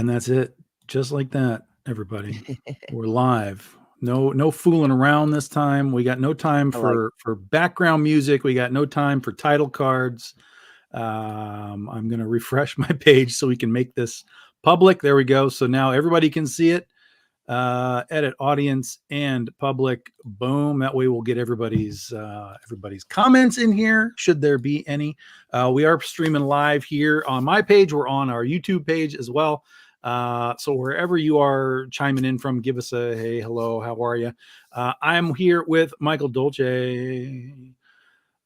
And that's it. Just like that, everybody. We're live. No fooling around this time. We got no time I like for background music. We got no time for title cards. I'm going to refresh my page so we can make this public. There we go. So now everybody can see it. Edit audience and public. Boom. That way we'll get everybody's comments in here, should there be any. We are streaming live here on my page. We're on our YouTube page as well. So wherever you are chiming in from, give us a hey, hello, how are you? I'm here with Michael Dolce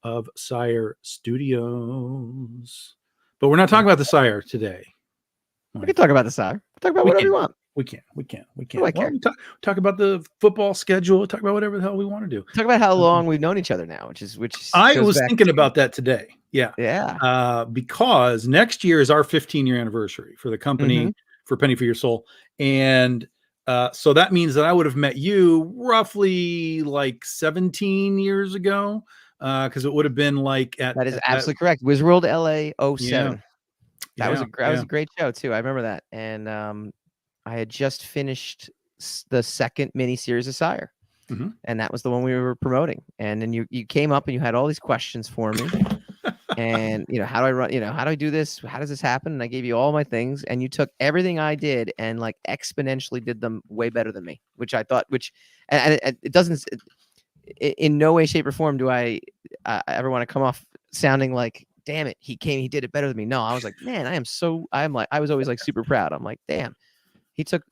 of Sire Studios, but we're not talking about the Sire today. We can talk about the Sire. Talk about whatever you want. We can't. What do I care? We talk about the football schedule. Talk about whatever the hell we want to do. Talk about how long we've known each other now, which I was thinking about that today. Yeah. Because next year is our 15-year anniversary for the company, for Penny for Your Soul. And so that means that I would have met you roughly like 17 years ago. Because it would have been like that is absolutely correct. Wizworld LA 07. Yeah. That was a great show too. I remember that. And I had just finished the second miniseries of Sire. And that was the one we were promoting. And then you came up and you had all these questions for me. And how do I run, how do I do this? How does this happen? And I gave you all my things, and you took everything I did and like exponentially did them way better than me, which I thought, and it doesn't, in no way, shape, or form do I ever want to come off sounding like, damn it, he did it better than me. No, I was like, man, I was always like super proud. I'm like, damn, he took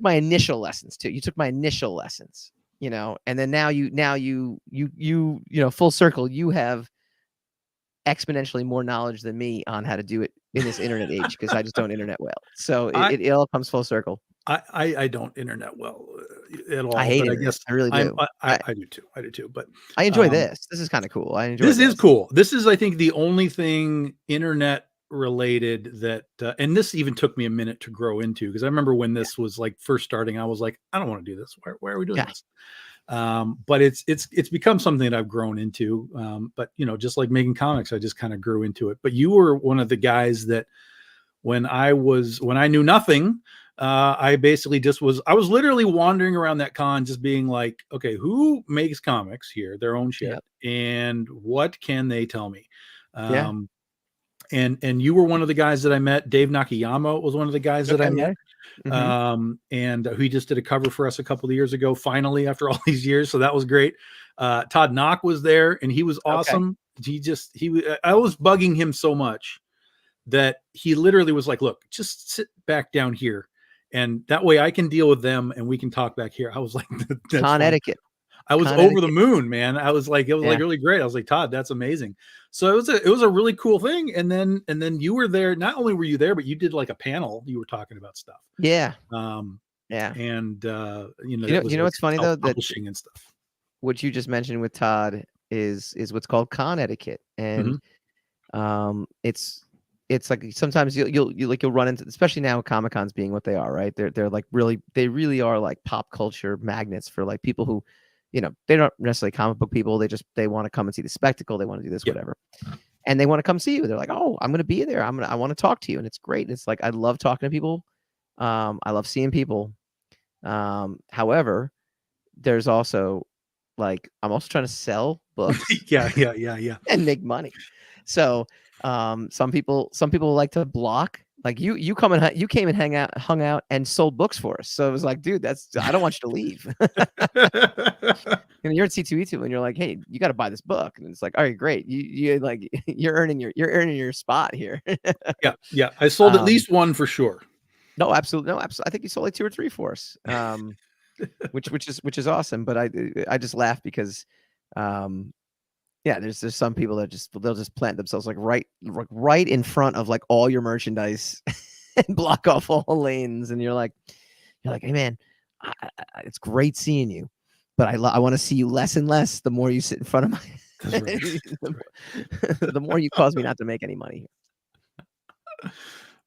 my initial lessons too. You took my initial lessons, and then now you full circle, you have exponentially more knowledge than me on how to do it in this internet age, because I just don't internet well. So it all comes full circle. I don't internet well at all. I hate it. I guess I really do. I do too. I do too. But I enjoy this. This is kind of cool. I enjoy this. Is cool. This is, I think, the only thing internet related that, and this even took me a minute to grow into, because I remember when this was like first starting, I was like, I don't want to do this. Why are we doing this? But it's become something that I've grown into. But just like making comics, I just kind of grew into it. But you were one of the guys that when I knew nothing, I basically I was literally wandering around that con, just being like, okay, who makes comics here, their own shit, and what can they tell me? And you were one of the guys that I met. Dave Nakayama was one of the guys that I met. And he just did a cover for us a couple of years ago, finally, after all these years. So that was great. Todd Knock was there, and he was awesome. I was bugging him so much that he literally was like, look, just sit back down here, and that way I can deal with them and we can talk back here. I was like, con etiquette. I was over the moon, man. I was like, it was like really great. I was like, Todd, that's amazing. So it was a really cool thing. And then you were there. Not only were you there, but you did like a panel. You were talking about stuff. Yeah. And what's funny though, that publishing and stuff. What you just mentioned with Todd is what's called con etiquette, and it's like sometimes you'll run into, especially now Comic-Cons being what they are, right? They're like they really are like pop culture magnets for like people who, they're not necessarily comic book people. They want to come and see the spectacle. They want to do this, whatever. And they want to come see you. They're like, oh, I'm going to be there. I want to talk to you. And it's great. It's like, I love talking to people. I love seeing people. However, there's also like, I'm also trying to sell books. And make money. So some people like to block. Like you came and hung out and sold books for us. So it was like, dude, I don't want you to leave. You're at C2E2 and you're like, hey, you got to buy this book. And it's like, all right, great. You're earning your spot here. Yeah. I sold at least one for sure. No, absolutely. I think you sold like 2 or 3 for us. Which is awesome. But I just laugh because there's some people that they'll just plant themselves like right in front of like all your merchandise and block off all lanes, and you're like, hey man, it's great seeing you, but I want to see you less and less the more you sit in front of my the more you cause me not to make any money here.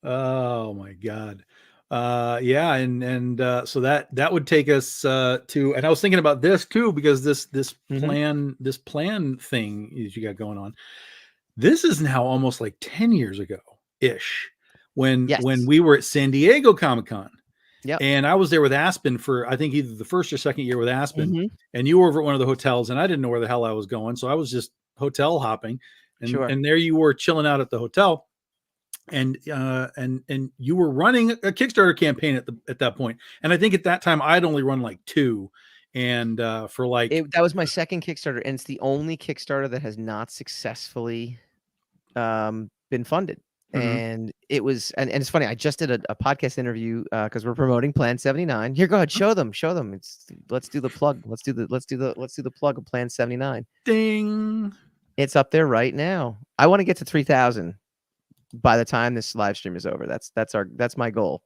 Oh my God. So that would take us to, and I was thinking about this too, because this plan thing is you got going on. This is now almost like 10 years ago ish when Yes. we were at San Diego Comic-Con. Yep. And I was there with Aspen for, I think, either the first or second year with Aspen. Mm-hmm. And you were over at one of the hotels, and I didn't know where the hell I was going. So I was just hotel hopping. And, Sure. and there you were chilling out at the hotel. And you were running a Kickstarter campaign at that point. And I think at that time I'd only run like 2. And for like that was my second Kickstarter, and it's the only Kickstarter that has not successfully been funded. And it was, and it's funny, I just did a podcast interview because we're promoting Plan 79. Here, go ahead, show them. Let's do the plug. Let's do the plug of Plan 79. Ding. It's up there right now. I want to get to 3,000 by the time this live stream is over. That's my goal.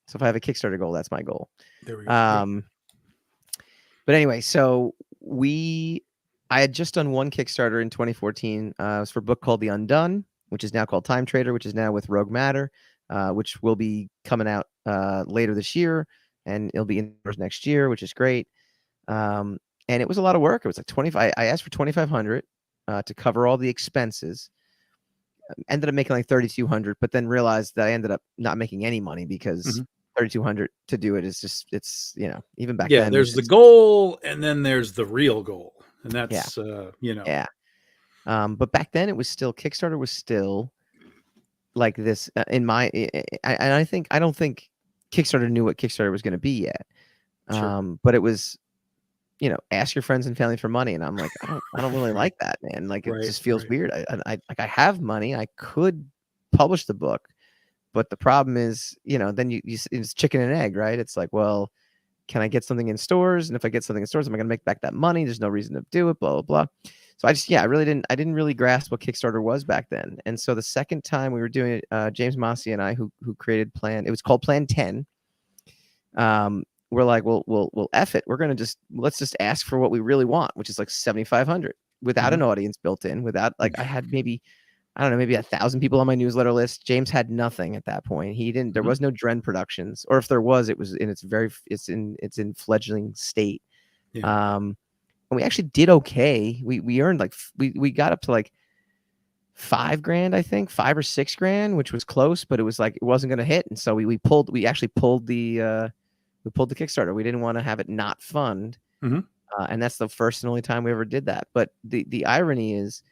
So if I have a Kickstarter goal, that's my goal. There we go. But anyway, so I had just done one Kickstarter in 2014. It was for a book called The Undone, which is now called Time Trader, which is now with Rogue Matter, which will be coming out later this year, and it'll be in next year, which is great. And it was a lot of work. It was like 25. I asked for 2,500 to cover all the expenses. Ended up making like 3,200, but then realized that I ended up not making any money because 3,200 to do it is just, it's, even back then. Yeah, there's the goal, and then there's the real goal, and that's Yeah. But back then it was still, Kickstarter was still like this I don't think Kickstarter knew what Kickstarter was going to be yet. Sure. But it was, ask your friends and family for money. And I'm like, I don't really like that, man. Like, it just feels weird. I have money. I could publish the book, but the problem is, then it's chicken and egg, right? It's like, well, can I get something in stores? And if I get something in stores, am I going to make back that money? There's no reason to do it, blah, blah, blah. So I didn't really grasp what Kickstarter was back then. And so the second time we were doing it, James Mossy and I, who created it was called Plan 10. We're like, we'll F it. Let's just ask for what we really want, which is like 7,500 without an audience built in, without I had maybe 1,000 people on my newsletter list. James had nothing at that point. There was no Dren Productions, or if there was, it was in it's in fledgling state. Yeah. And we actually did okay. We earned we got up to like $5,000, I think, $5,000 or $6,000, which was close, but it was like, it wasn't going to hit. And so we actually pulled the Kickstarter. We didn't want to have it not fund. And that's the first and only time we ever did that. But the irony is,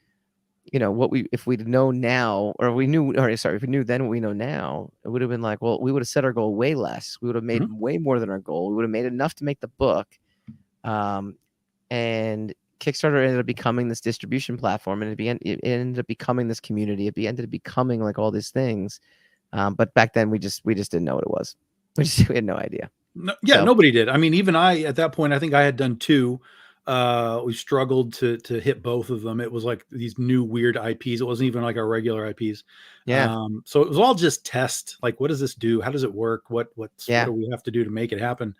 if we'd known now, if we knew then what we know now, it would have been like, well, we would have set our goal way less. We would have made way more than our goal. We would have made enough to make the book. And Kickstarter ended up becoming this distribution platform, and it ended up becoming this community. It ended up becoming like all these things. But back then we just didn't know what it was. We had no idea. No, nobody did. I mean, even I, at that point, I think I had done 2. We struggled to hit both of them. It was like these new weird IPs. It wasn't even like our regular IPs. Yeah. So it was all just test. Like, what does this do? How does it work? What do we have to do to make it happen?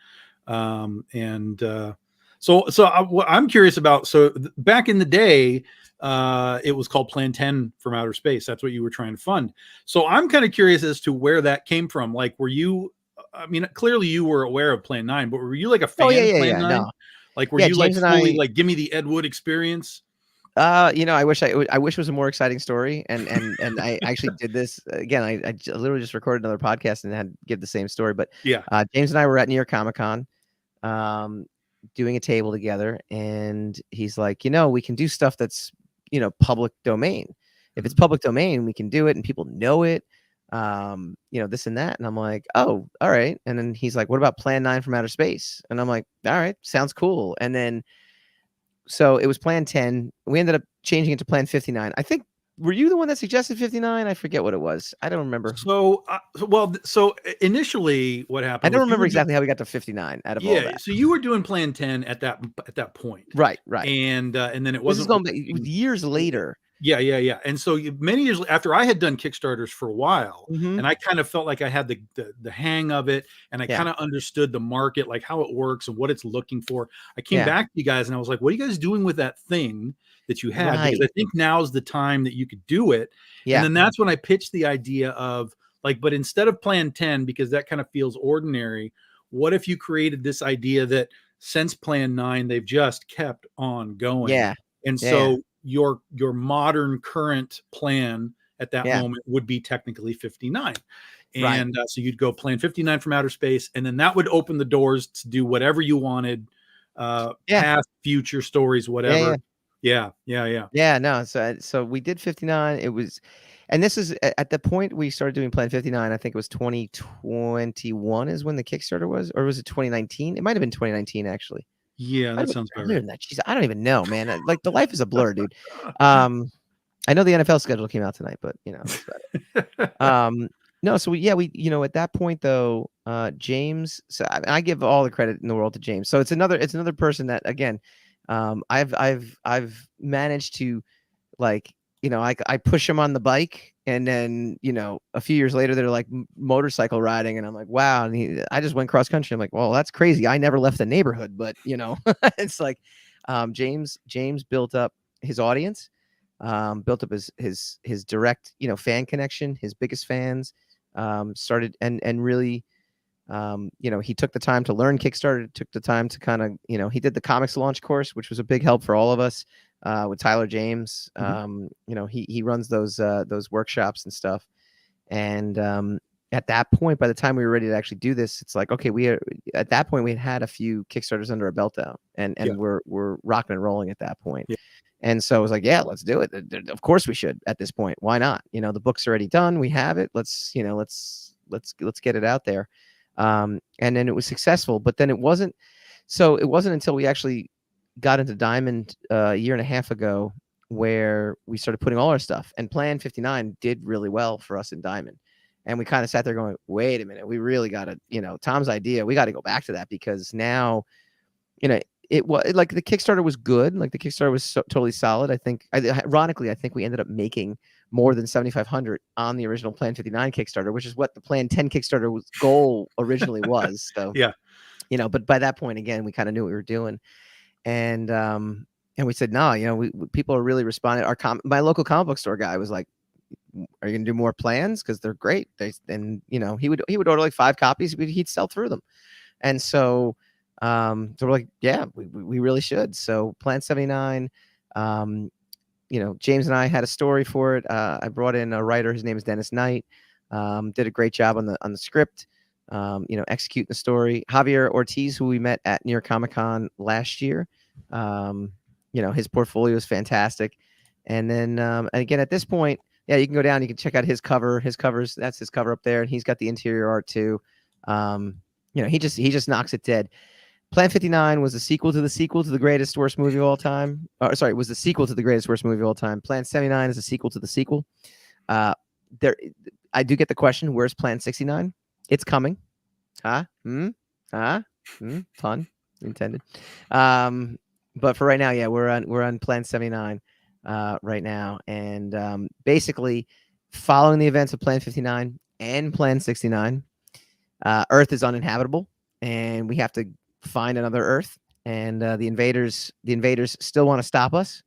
So what I'm curious about. So back in the day, it was called Plan 10 from Outer Space. That's what you were trying to fund. So I'm kind of curious as to where that came from. Like, were you? I mean, clearly you were aware of Plan 9, but were you like a fan of Plan 9? No. Like, were you James like fully like, give me the Ed Wood experience? I wish it was a more exciting story. And I actually did this again. I literally just recorded another podcast and had to give the same story. But yeah, James and I were at New York Comic-Con, doing a table together, and he's like, we can do stuff that's, public domain. If it's public domain, we can do it and people know it. This and that. And I'm like, oh, all right. And then he's like, what about Plan 9 from Outer Space? And I'm like, all right, sounds cool. And then, so it was Plan 10. We ended up changing it to Plan 59. I think, were you the one that suggested 59? I forget what it was. I don't remember. So initially what happened, I don't remember exactly how we got to 59 out of all that. So you were doing Plan 10 at that point. Right. And then it wasn't going back years later. Yeah. And so many years after I had done Kickstarters for a while, and I kind of felt like I had the hang of it, and I kind of understood the market, like how it works and what it's looking for. I came back to you guys and I was like, what are you guys doing with that thing that you had? Because I think now's the time that you could do it. And then that's when I pitched the idea of like, but instead of Plan 10, because that kind of feels ordinary, what if you created this idea that since Plan 9, they've just kept on going. Yeah. And so your modern current plan at that moment would be technically 59. Right. And so you'd go Plan 59 from outer space, and then that would open the doors to do whatever you wanted, past, future stories, whatever. Yeah. No. So we did 59. It was, and this is at the point we started doing Plan 59. I think it was 2021 is when the Kickstarter was, or was it 2019? It might have been 2019 actually. Yeah, that sounds better. Than that. Jeez, I don't even know, man. Like the life is a blur, dude. I know the NFL schedule came out tonight, but you know. No, so we you know, at that point though, James. So I give all the credit in the world to James. So it's another person that again, I've managed to, like, you know, I push him on the bike, and then, you know, a few years later they're like motorcycle riding, and I'm like, wow. And I just went cross country. I'm like, well, that's crazy. I never left the neighborhood, but you know, it's like, James built up his audience, built up his direct, you know, fan connection, his biggest fans, started and really, you know, he took the time to learn Kickstarter, took the time to kind of, you know, he did the comics launch course, which was a big help for all of us, with Tyler James. You know, he runs those workshops and stuff. And at that point, by the time we were ready to actually do this, it's like, okay, at that point we had a few Kickstarters under our belt now, and we're rocking and rolling at that point. And so I was like, yeah, let's do it. Of course we should at this point. Why not? You know, the book's already done. We have it. Let's get it out there. And then it was successful, but then it wasn't until we actually got into Diamond a year and a half ago where we started putting all our stuff, and Plan 59 did really well for us in Diamond. And we kind of sat there going, wait a minute, we really got to, you know, Tom's idea, we got to go back to that, because now, you know, it was like the Kickstarter was good. Like the Kickstarter was totally solid. Ironically, I think we ended up making more than 7,500 on the original Plan 59 Kickstarter, which is what the Plan 10 Kickstarter goal originally was. So, you know, but by that point, again, we kind of knew what we were doing. And we said, no, you know, people are really responding. My local comic book store guy was like, are you going to do more plans? Cause they're great. And you know, he would order like 5 copies, but he'd sell through them. And so we're like, yeah, we really should. So Plan 79, you know, James and I had a story for it. I brought in a writer. His name is Dennis Knight. Did a great job on the script, you know, executing the story. Javier Ortiz, who we met at New York Comic Con last year, you know, his portfolio is fantastic. And then, and again, at this point, yeah, you can go down, you can check out his cover. That's his cover up there. And he's got the interior art too. You know, he just knocks it dead. Plan 59 was a sequel to the greatest worst movie of all time. Sorry, it was the sequel to the greatest worst movie of all time. Plan 79 is a sequel to the sequel. I do get the question, where's Plan 69? It's coming. Pun intended. But for right now, yeah, we're on Plan 79 right now, and basically following the events of Plan 59 and Plan 69, Earth is uninhabitable, and we have to find another Earth, and the invaders still want to stop us,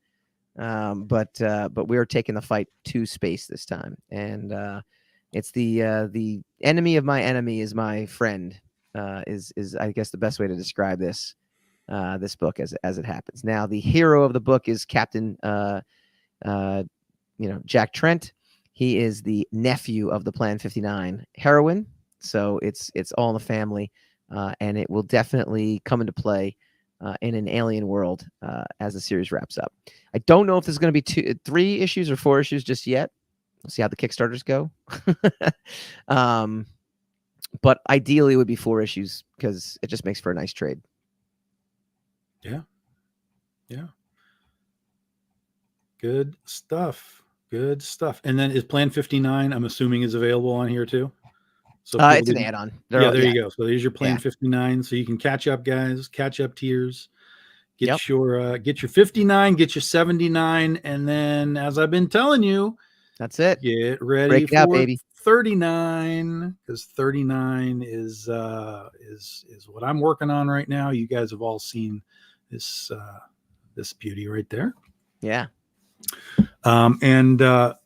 but we are taking the fight to space this time, and it's the enemy of my enemy is my friend, is I guess the best way to describe this book as it happens. Now the hero of the book is Captain you know, Jack Trent. He is the nephew of the Plan 59 heroine, so it's all in the family. And it will definitely come into play in an alien world as the series wraps up. I don't know if there's going to be 3 issues or 4 issues just yet. We'll see how the Kickstarters go. But ideally, it would be 4 issues because it just makes for a nice trade. Yeah. Good stuff. And then is Plan 59, I'm assuming, is available on here too? So it's an add-on. There you go. So there's your Plan 59. So you can catch up, guys. Catch up tiers. Get your 59, get your 79, and then, as I've been telling you, that's it. Get ready Break it for out, baby. 39, because 39 is what I'm working on right now. You guys have all seen this beauty right there. Yeah.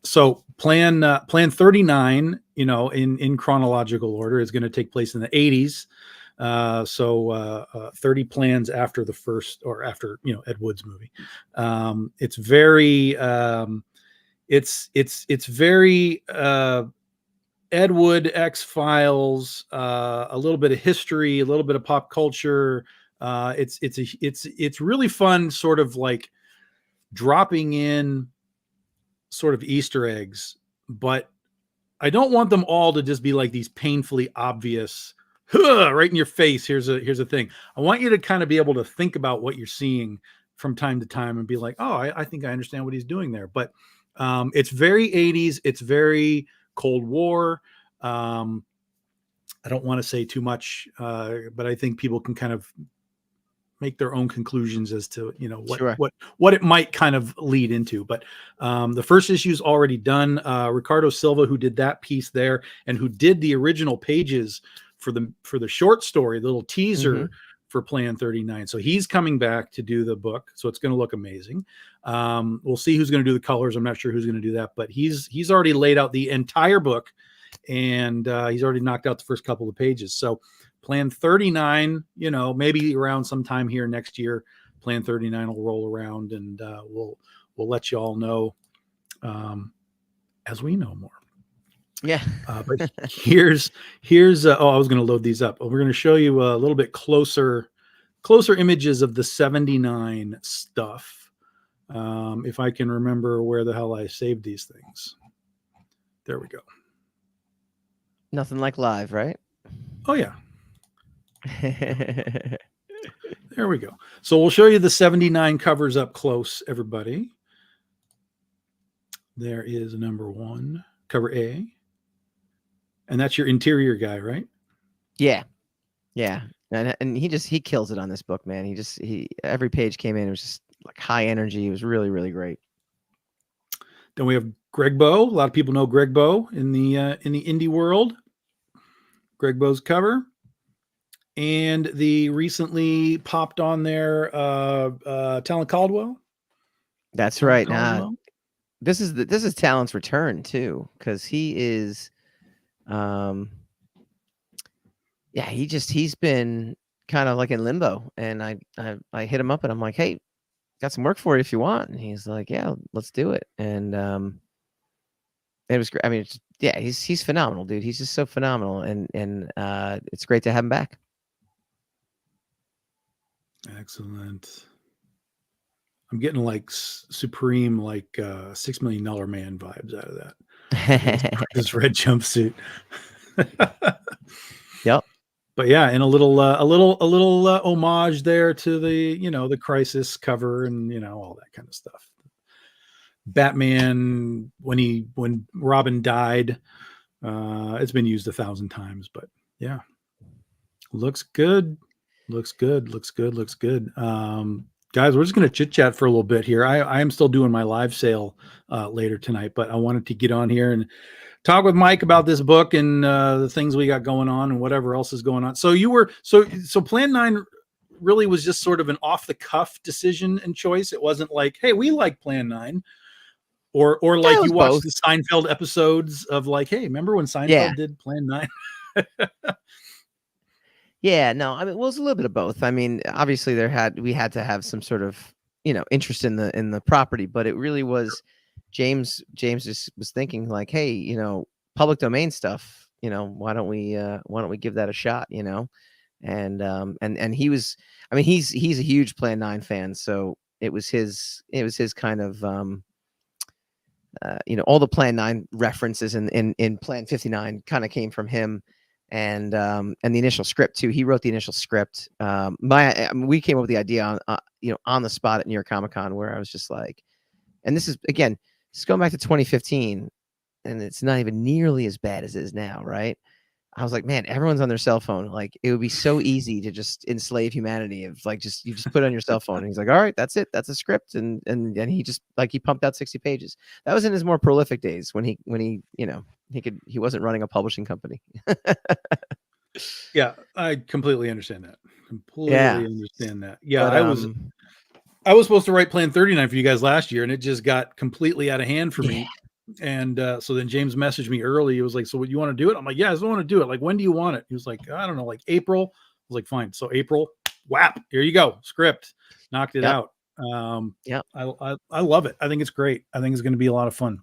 So plan 39, you know, in chronological order, is going to take place in the 80s. 30 plans after the first, or after, you know, Ed Wood's movie. It's very, it's very Ed Wood, X-Files, a little bit of history, a little bit of pop culture. It's really fun, sort of like dropping in sort of Easter eggs, but I don't want them all to just be like these painfully obvious, right in your face. Here's a thing. I want you to kind of be able to think about what you're seeing from time to time and be like, oh, I think I understand what he's doing there. But it's very 80s. It's very Cold War. I don't want to say too much, but I think people can kind of make their own conclusions as to, you know, what it might kind of lead into. But the first issue is already done. Ricardo Silva, who did that piece there and who did the original pages for the short story, the little teaser for Plan 39. So he's coming back to do the book. So it's going to look amazing. We'll see who's going to do the colors. I'm not sure who's going to do that, but he's already laid out the entire book, and he's already knocked out the first couple of pages. So Plan 39, you know, maybe around sometime here next year, Plan 39 will roll around, and we'll let you all know as we know more. Yeah. But here's oh, I was going to load these up. We're going to show you a little bit closer images of the 79 stuff. If I can remember where the hell I saved these things. There we go. Nothing like live, right? Oh yeah. There we go. So we'll show you the 79 covers up close, everybody. There is number 1, cover A. And that's your interior guy, right? Yeah. And he kills it on this book, man. Every page came in, it was just like high energy. It was really, really great. Then we have Greg Bowe. A lot of people know Greg Bowe in the indie world. Greg Bowe's cover. And the recently popped on there Talon Caldwell. That's right. Now this is Talon's return too, because he is he's been kind of like in limbo, and I hit him up and I'm like, hey, got some work for you if you want. And he's like, yeah, let's do it. And it was great. I mean, he's phenomenal, dude. He's just so phenomenal, and it's great to have him back. Excellent. I'm getting like Supreme, like $6 Million Man vibes out of that. This red jumpsuit. Yep. But yeah, and a little homage there to the, you know, the Crisis cover and, you know, all that kind of stuff. Batman, when Robin died, it's been used 1,000 times, but yeah, looks good. Looks good. Guys, we're just going to chit chat for a little bit here. I am still doing my live sale later tonight, but I wanted to get on here and talk with Mike about this book and the things we got going on and whatever else is going on. So so Plan 9 really was just sort of an off the cuff decision and choice. It wasn't like, hey, we like Plan 9. Or like you watched the Seinfeld episodes of like, hey, remember when Seinfeld did Plan 9? Yeah, no, I mean, well, it's a little bit of both. I mean, obviously we had to have some sort of, you know, interest in the property, but it really was James just was thinking like, hey, you know, public domain stuff, you know, why don't we give that a shot, you know? And he was, I mean, he's a huge Plan 9 fan, so it was his kind of you know, all the Plan 9 references in Plan 59 kind of came from him. And the initial script too. He wrote the initial script. We came up with the idea on the spot at New York Comic Con, where I was just like, and this is going back to 2015, and it's not even nearly as bad as it is now, right? I was like, man, everyone's on their cell phone. Like, it would be so easy to just enslave humanity if like you just put it on your cell phone. And he's like, all right, that's it. That's a script. And he just he pumped out 60 pages. That was in his more prolific days when he, you know, he wasn't running a publishing company. Yeah, I completely understand that. Understand that. Yeah, but, I was supposed to write Plan 39 for you guys last year, and it just got completely out of hand for me. And so then James messaged me early. He was like, so what, you want to do it? I'm like, yeah, I still want to do it. Like, when do you want it? He was like, I don't know, like April. I was like, fine. So April, whap, here you go. Script, knocked it out. I love it. I think it's great. I think it's going to be a lot of fun.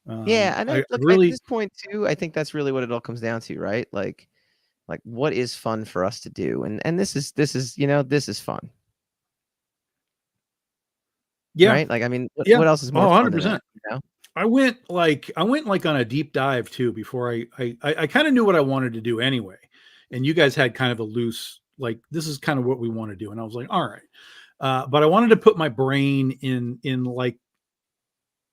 Yeah, and I look, at really, this point too, I think that's really what it all comes down to, right? Like what is fun for us to do, and this is this is fun, yeah, right? Like I mean, yeah, what else is oh, more fun than that? 100%. You know? I went like on a deep dive too before I kind of knew what I wanted to do anyway. And you guys had kind of a loose, like, this is kind of what we want to do. And I was like, all right. But I wanted to put my brain in like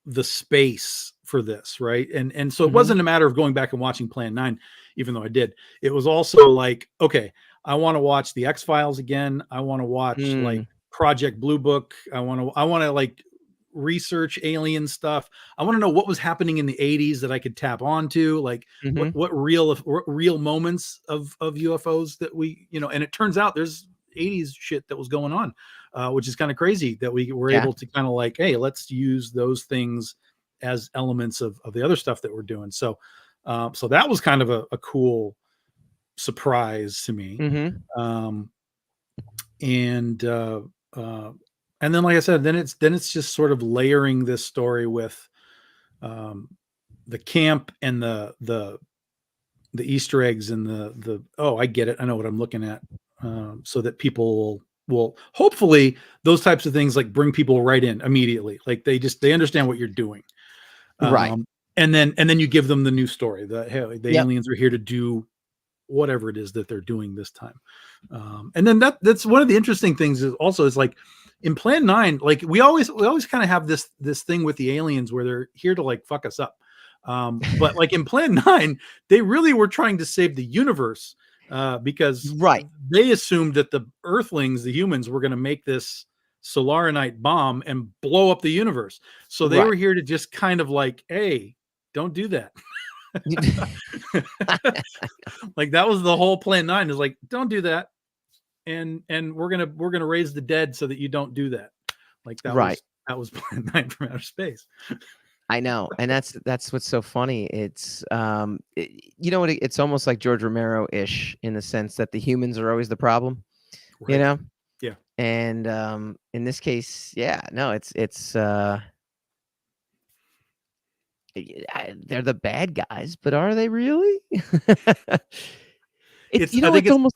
the space for this, right? And so it Mm-hmm. wasn't a matter of going back and watching Plan 9, even though I did. It was also like, okay, I want to watch the X-Files again. I want to watch like Mm, Project Blue Book. I want to like research alien stuff. I want to know what was happening in the 80s that I could tap onto, like mm-hmm. what real moments of UFOs that we, and it turns out there's 80s shit that was going on, which is kind of crazy that we were Yeah. able to kind of like, hey, let's use those things as elements of the other stuff that we're doing. So that was kind of a cool surprise to me. Mm-hmm. Um, and uh, and then, like I said, then it's just sort of layering this story with um, the camp and the Easter eggs and the oh, I get it, I know what I'm looking at, so that people will hopefully, those types of things like bring people right in immediately, like they understand what you're doing, Right. um, and then you give them the new story that, hey, the Yep. aliens are here to do whatever it is that they're doing this time. And then that's one of the interesting things is also is like in Plan 9, like we always kind of have this thing with the aliens where they're here to like fuck us up. But like in Plan 9, they really were trying to save the universe, because Right. they assumed that the Earthlings, the humans, were going to make this Solaranite bomb and blow up the universe. So they Right. were here to just kind of like, hey, don't do that. Like that was the whole Plan 9, is like, don't do that, and we're gonna raise the dead so that you don't do that. Like Right. that was Plan 9 from outer space. I know, and that's what's so funny. It's you know what? It's almost like George Romero-ish in the sense that the humans are always the problem, you Right. know. Yeah. And in this case, yeah, no, it's they're the bad guys, but are they really? It's I think it's it's almost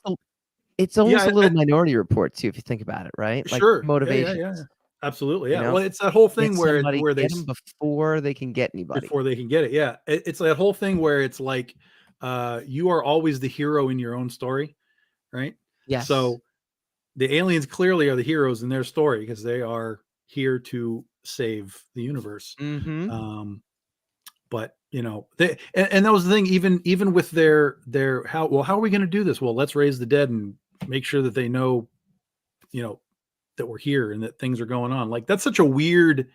it's almost yeah, a little Minority Report too, if you think about it, right? Like sure. Yeah. motivations, Absolutely. you Yeah. know, Well, it's that whole get thing somebody, where they get them before they can get anybody. before they can get it. Yeah. It's that whole thing where it's like, you are always the hero in your own story, right? Yes. So the aliens clearly are the heroes in their story because they are here to save the universe. Mm-hmm. Um, but and that was the thing, even with their how are we going to do this? Well, let's raise the dead and make sure that they know, you know that we're here and that things are going on. Like that's such a weird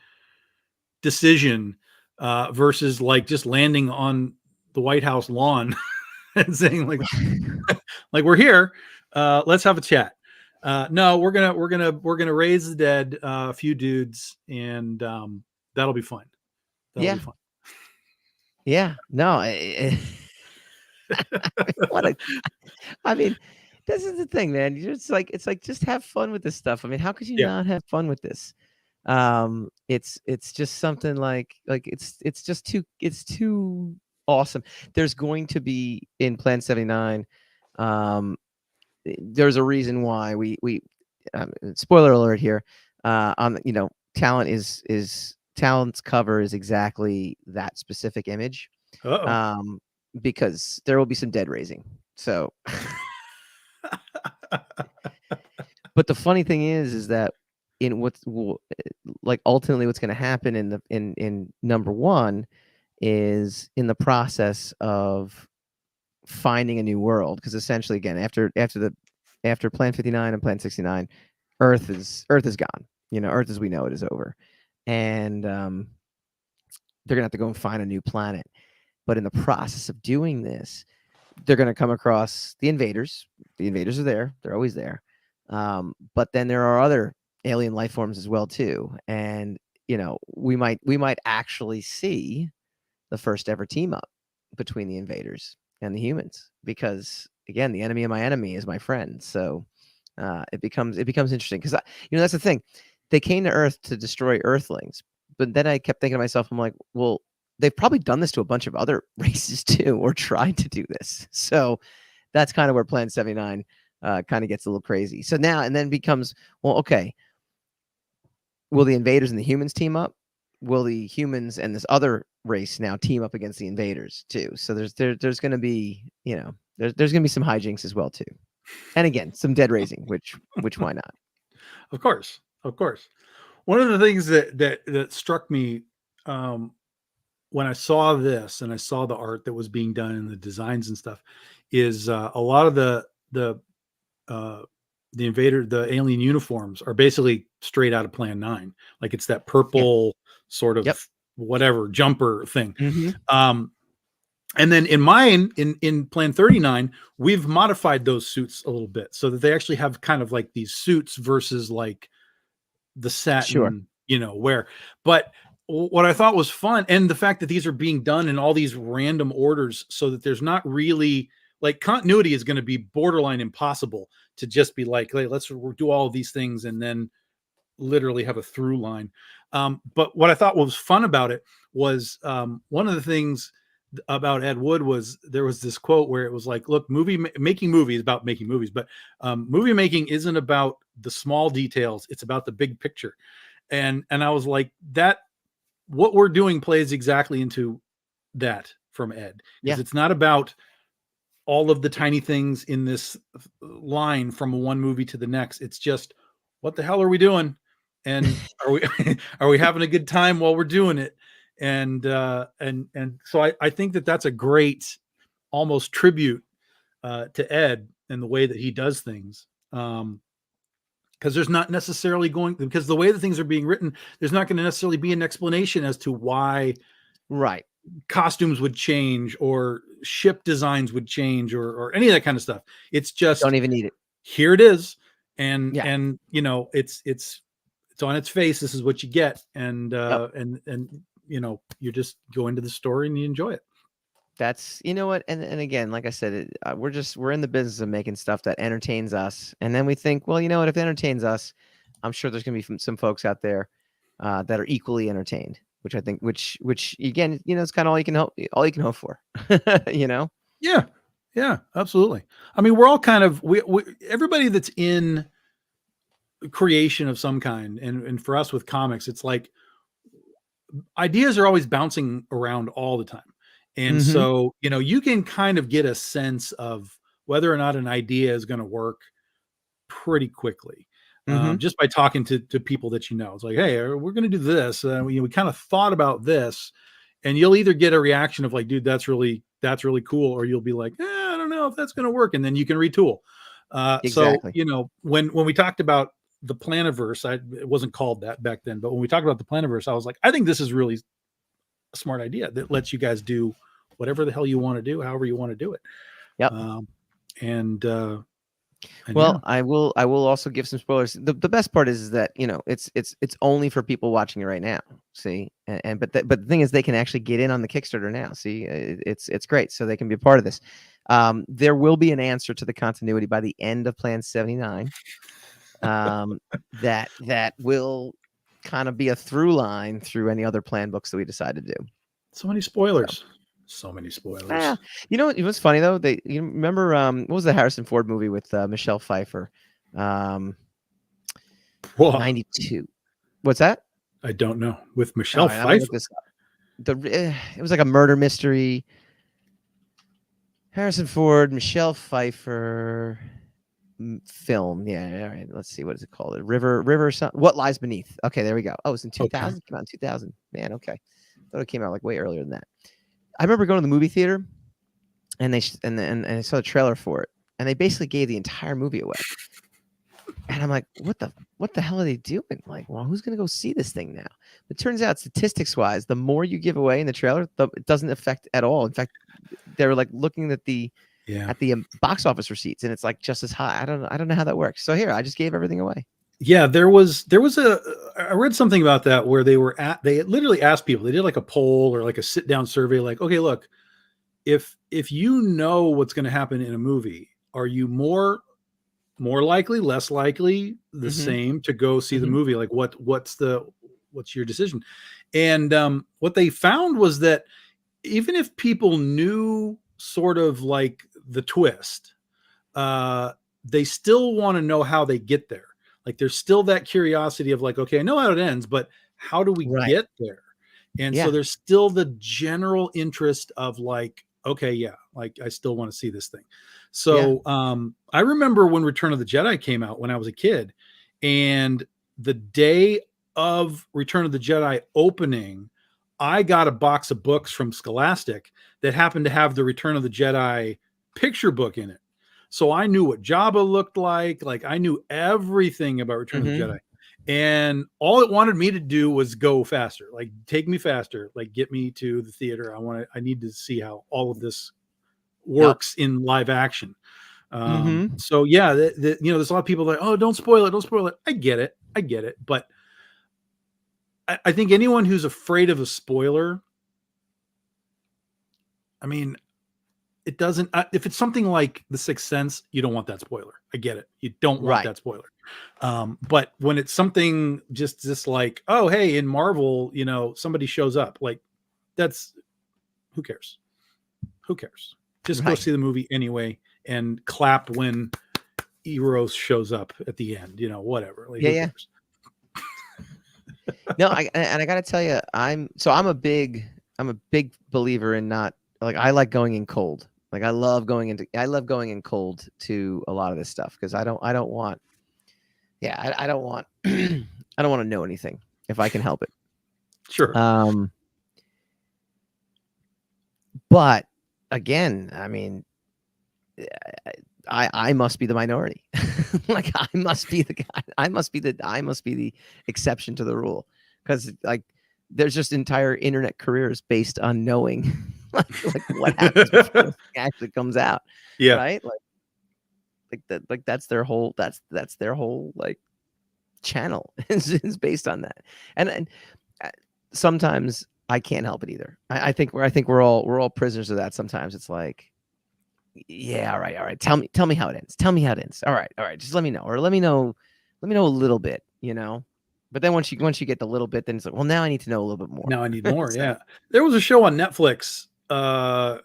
decision, versus like just landing on the White House lawn and saying like we're here, let's have a chat. No, we're gonna raise the dead, a few dudes, and that'll be fun. That'll be Yeah. fun. Yeah. No. What a I mean, this is the thing, man. You're just like it's like just have fun with this stuff. I mean, how could you Yeah. not have fun with this? It's just something like it's too awesome. There's going to be in Plan 79. Um, there's a reason why we spoiler alert here. Talent is Talent's cover is exactly that specific image. Uh-oh. Um, because there will be some dead raising. So but the funny thing is that in like ultimately what's going to happen in the in number one is in the process of finding a new world, because essentially again after Plan 59 and Plan 69, Earth is gone. Earth as we know it is over, and they're gonna have to go and find a new planet. But in the process of doing this, they're going to come across the invaders. The invaders are there; they're always there. But then there are other alien life forms as well too, and we might actually see the first ever team up between the invaders and the humans, because again, the enemy of my enemy is my friend. So it becomes interesting, because that's the thing. They came to Earth to destroy Earthlings, but then I kept thinking to myself, I'm like, well, they've probably done this to a bunch of other races too, or tried to do this. So that's kind of where Plan 79 kind of gets a little crazy. So now, and then becomes, well, okay, will the invaders and the humans team up? Will the humans and this other race now team up against the invaders too? So there's going to be, there's going to be some hijinks as well too. And again, some dead raising, which why not? Of course. One of the things that struck me when I saw this and I saw the art that was being done and the designs and stuff is a lot of the alien uniforms are basically straight out of Plan 9. Like it's that purple sort of whatever jumper thing. Mm-hmm. And then in Plan 39, we've modified those suits a little bit so that they actually have kind of like these suits versus like the satin, wear. But what I thought was fun, and the fact that these are being done in all these random orders so that there's not really like continuity is going to be borderline impossible to just be like, hey, let's do all of these things and then literally have a through line. But what I thought was fun about it was one of the things about Ed Wood was there was this quote where it was like, look, making movies about making movies, but movie making isn't about the small details. It's about the big picture. And I was like, that what we're doing plays exactly into that from Ed. Because it's not about all of the tiny things in this line from one movie to the next. It's just, what the hell are we doing? And are we having a good time while we're doing it? And so I think that's a great almost tribute to Ed and the way that he does things. Because there's not necessarily because the way that things are being written, there's not going to necessarily be an explanation as to why costumes would change or ship designs would change or any of that kind of stuff. It's just don't even need it. Here it is. And it's on its face. This is what you get. And you just go into the story and you enjoy it. That's, what, and again, like I said, we're in the business of making stuff that entertains us. And then we think, well, you know what, if it entertains us, I'm sure there's going to be some folks out there that are equally entertained, which I think, which again, it's kind of all you can hope for, Yeah, absolutely. I mean, we're all kind of, everybody that's in creation of some kind. And for us with comics, it's like ideas are always bouncing around all the time. And so, you can kind of get a sense of whether or not an idea is going to work pretty quickly. Just by talking to people that it's like, hey, we're going to do this. We kind of thought about this, and you'll either get a reaction of like, dude, that's really cool, or you'll be like, I don't know if that's going to work, and then you can retool. Exactly. So when we talked about the Planiverse, it wasn't called that back then, but when we talked about the Planiverse, I was like, I think this is really a smart idea that lets you guys do whatever the hell you want to do, however you want to do it. Yep. I will also give some spoilers. The best part is that it's only for people watching it right now. See, but the thing is, they can actually get in on the Kickstarter now. See, it's great, so they can be a part of this. There will be an answer to the continuity by the end of Plan 79. That will kind of be a through line through any other plan books that we decide to do. So many spoilers. So many spoilers. Yeah. It was funny though. You remember what was the Harrison Ford movie with Michelle Pfeiffer? 92. What's that? I don't know. With Michelle Pfeiffer. It was like a murder mystery. Harrison Ford, Michelle Pfeiffer film. Yeah. All right. Let's see. What is it called? River. What Lies Beneath. Okay. There we go. Oh, it's in 2000. Okay. Came out in 2000. Man. Okay. I thought it came out like way earlier than that. I remember going to the movie theater, and I saw the trailer for it, and they basically gave the entire movie away. And I'm like, what the hell are they doing? Like, well, who's going to go see this thing now? It turns out, statistics wise, the more you give away in the trailer, it doesn't affect at all. In fact, they were like looking at the box office receipts, and it's like just as high. I don't know how that works. So here, I just gave everything away. Yeah, there was I read something about that where they literally asked people, they did like a poll or like a sit down survey, like, okay, look, if you know what's going to happen in a movie, are you more likely, less likely, the same to go see the movie? Like what's your decision? And what they found was that even if people knew sort of like the twist, they still want to know how they get there. Like there's still that curiosity of like, okay, I know how it ends, but how do we Right. get there? And so Yeah. there's still the general interest of like, okay, yeah, like I still want to see this thing. So I remember when Return of the Jedi came out when I was a kid, and the day of Return of the Jedi opening, I got a box of books from Scholastic that happened to have the Return of the Jedi picture book in it. So I knew what Jabba looked like. Like I knew everything about Return of the Jedi. And all it wanted me to do was go faster, like take me faster, like get me to the theater. I need to see how all of this works in live action. So yeah, there's a lot of people like, oh, don't spoil it. Don't spoil it. I get it. But I think anyone who's afraid of a spoiler, I mean, it doesn't, if it's something like The Sixth Sense, you don't want that spoiler. I get it. You don't want that spoiler. But when it's something just like, oh, hey, in Marvel, somebody shows up, like that's, who cares? Just go see the movie anyway and clap when Eros shows up at the end, whatever. Like, who cares? No, I gotta tell you, I'm a big believer in not, like, I like going in cold. Like I love going in cold to a lot of this stuff because I don't want I don't want I don't want to know anything if I can help it. Sure. But again, I mean, I must be the minority. Like I must be the guy. I must be the exception to the rule, because like there's just entire internet careers based on knowing like what happens before it actually comes out. Yeah. Right. Like that's their whole like channel is based on that. And sometimes I can't help it either. I think we're all prisoners of that. Sometimes it's like, yeah, all right. Tell me how it ends. Tell me how it ends. All right. Just let me know, or let me know a little bit, But then once you get the little bit, then it's like, well, now I need to know a little bit more. Now I need more. Yeah. There was a show on Netflix. I'm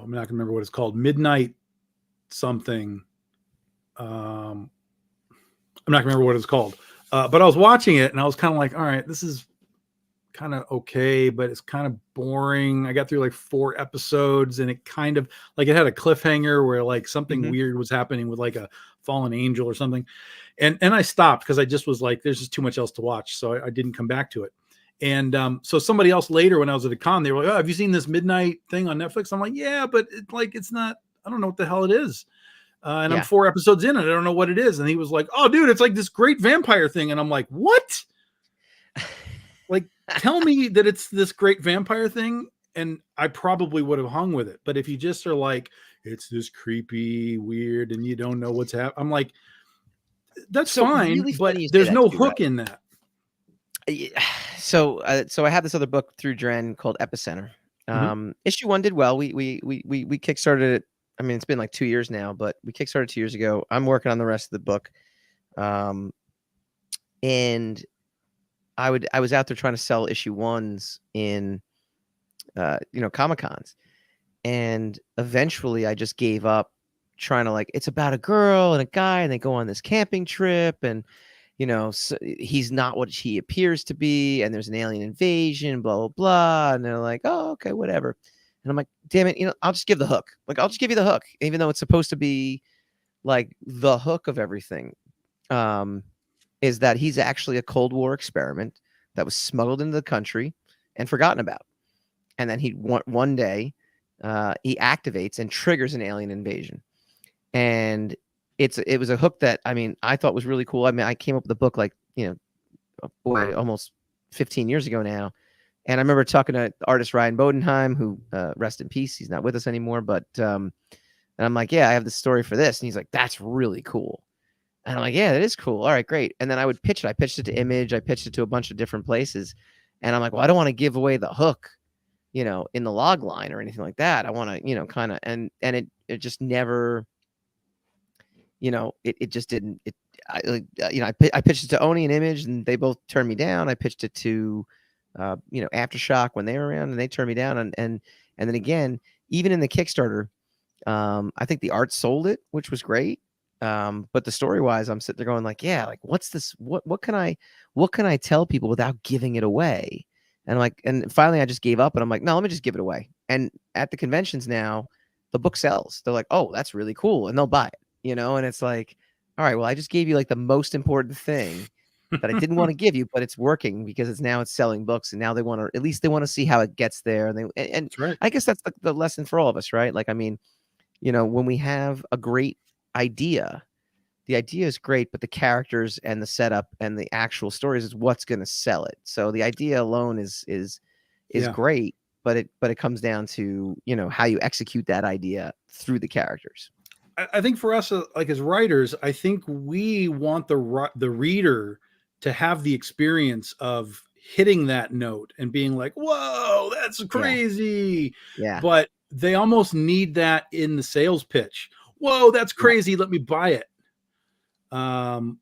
not gonna remember what it's called. Midnight something. I'm not gonna remember what it's called. But I was watching it and I was kind of like, all right, this is kind of okay, but it's kind of boring. I got through like 4 episodes and it kind of like, it had a cliffhanger where like something weird was happening with like a fallen angel or something. And I stopped because I just was like, there's just too much else to watch. So I didn't come back to it. And so somebody else later, when I was at a con, they were like, oh, have you seen this Midnight thing on Netflix? I'm like, yeah, but it's not, I don't know what the hell it is. And I'm 4 episodes in and I don't know what it is. And he was like, oh, dude, it's like this great vampire thing. And I'm like, what? Like, tell me that it's this great vampire thing, and I probably would have hung with it. But if you just are like, it's this creepy, weird, and you don't know what's happening, I'm like, that's fine, really, but there's no hook in that. So I had this other book through Dren called Epicenter. Issue 1 did well. We kickstarted it. I mean, it's been like 2 years now, but we kickstarted 2 years ago. I'm working on the rest of the book. And I was out there trying to sell issue 1s in, Comic-Cons, and eventually I just gave up trying to, like, it's about a girl and a guy and they go on this camping trip and, so he's not what he appears to be. And there's an alien invasion, blah, blah, blah. And they're like, oh, okay, whatever. And I'm like, damn it. I'll just give the hook. Like, I'll just give you the hook, even though it's supposed to be like the hook of everything. Is that he's actually a Cold War experiment that was smuggled into the country and forgotten about. And then one day he activates and triggers an alien invasion. And it was a hook that, I mean, I thought was really cool. I mean, I came up with the book like, almost 15 years ago now. And I remember talking to artist Ryan Bodenheim, who rest in peace. He's not with us anymore. But and I'm like, yeah, I have the story for this. And he's like, that's really cool. And I'm like, yeah, that is cool. All right, great. And then I would pitch it. I pitched it to Image. I pitched it to a bunch of different places. And I'm like, well, I don't want to give away the hook, in the log line or anything like that. I want to, kind of, and it just never, it just didn't, I pitched it to Oni and Image, and they both turned me down. I pitched it to, Aftershock when they were around, and they turned me down. And then again, even in the Kickstarter, I think the art sold it, which was great. But the story wise, I'm sitting there going like, yeah, like what's this? What can I tell people without giving it away? And finally I just gave up, and I'm like, no, let me just give it away. And at the conventions now, the book sells. They're like, oh, that's really cool, and they'll buy it, and it's like, all right, well, I just gave you like the most important thing that I didn't want to give you, but it's working because it's selling books, and now they want to see how it gets there. And right. I guess that's the lesson for all of us, right? Like, I mean, when we have a great idea, the idea is great, but the characters and the setup and the actual stories is what's going to sell it. So the idea alone is great, but it comes down to, how you execute that idea through the characters. I think for us, like as writers, I think we want the reader to have the experience of hitting that note and being like, whoa, that's crazy. Yeah. But they almost need that in the sales pitch. Whoa, that's crazy. Let me buy it.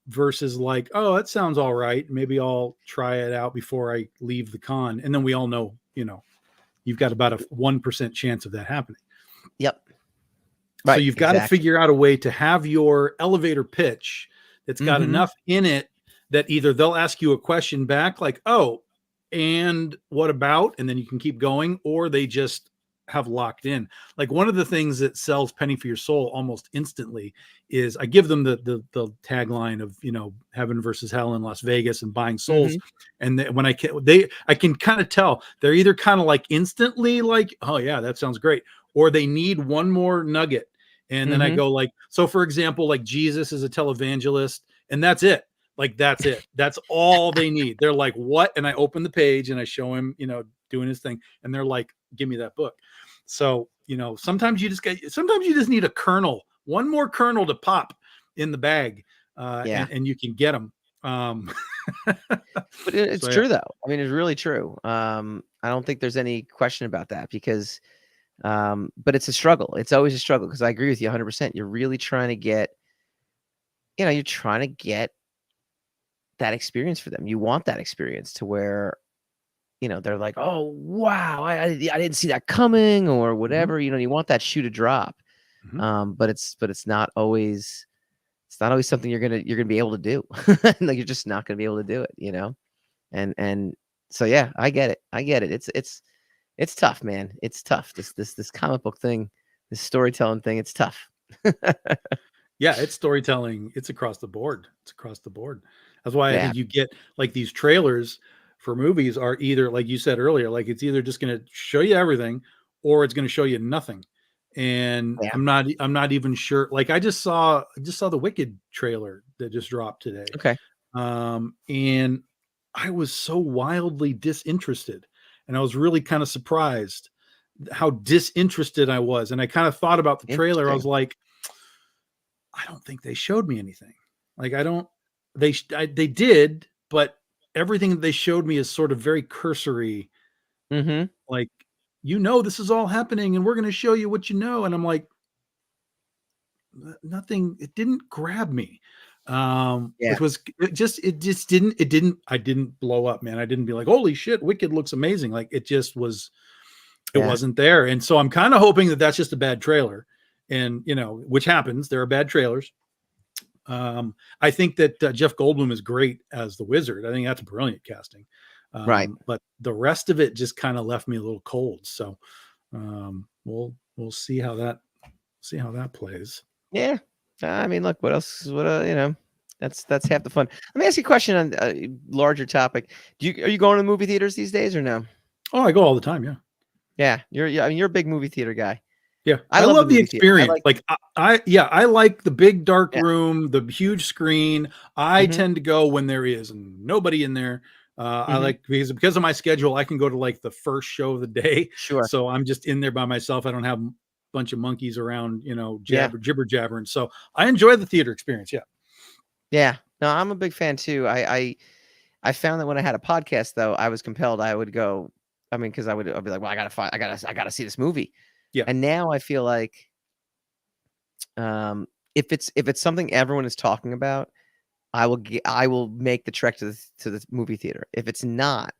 Versus like, oh, that sounds all right. Maybe I'll try it out before I leave the con. And then we all know, you've got about a 1% chance of that happening. Yep. Right, so you've got to figure out a way to have your elevator pitch that's got enough in it that either they'll ask you a question back like, oh, and what about? And then you can keep going, or they just have locked in. Like one of the things that sells Penny for Your Soul almost instantly is I give them the tagline of, heaven versus hell in Las Vegas and buying souls. And when I can kind of tell they're either kind of like instantly like, oh yeah, that sounds great. Or they need one more nugget. And then I go like, so for example, like Jesus is a televangelist, and that's it. Like, that's it. That's all they need. They're like, what? And I open the page and I show him, doing his thing. And they're like, give me that book. So, sometimes you just need a kernel, one more kernel to pop in the bag. And you can get them. But it's true though. I mean, it's really true. I don't think there's any question about that because, but it's a struggle. It's always a struggle because I agree with you 100%. You're really trying to get, that experience for them. You want that experience to where, they're like, oh, wow, I didn't see that coming or whatever. You want that shoe to drop. But it's not always something you're going to be able to do. Like, you're just not going to be able to do it, and so, yeah, I get it. It's tough, man. It's tough. This comic book thing, this storytelling thing, it's tough. Yeah, it's storytelling. It's across the board. That's why I think you get like these trailers for movies are either, like you said earlier, like it's either just going to show you everything or it's going to show you nothing. And I'm not even sure. Like I just saw the Wicked trailer that just dropped today. Okay. And I was so wildly disinterested. And I was really kind of surprised how disinterested I was. And I kind of thought about the trailer. I was like, I don't think they showed me anything. Like they did, but everything that they showed me is sort of very cursory. Like, this is all happening and we're going to show you what And I'm like, nothing, it didn't grab me. I didn't blow up, man. I didn't be like, holy shit, Wicked looks amazing. Like it just was, it wasn't there. And so I'm kind of hoping that that's just a bad trailer. And, which happens, there are bad trailers. I think that Jeff Goldblum is great as the Wizard. I think that's brilliant casting. Right. But the rest of it just kind of left me a little cold. So we'll see how that plays. Yeah. I mean, look, what else? That's half the fun. Let me ask you a question on a larger topic. Are you going to movie theaters these days or no? Oh, I go all the time. Yeah. Yeah. You're a big movie theater guy. Yeah. I love the experience. I like the big dark room, the huge screen. I tend to go when there is nobody in there. I like because of my schedule, I can go to like the first show of the day. Sure. So I'm just in there by myself. I don't have a bunch of monkeys around, jibber jabbering. So I enjoy the theater experience. Yeah. Yeah. No, I'm a big fan too. I found that when I had a podcast though, I was compelled. I would go. I mean, because I'd be like, well, I gotta see this movie. Yeah. And now I feel like, if it's something everyone is talking about, I will make the trek to the movie theater. If it's not,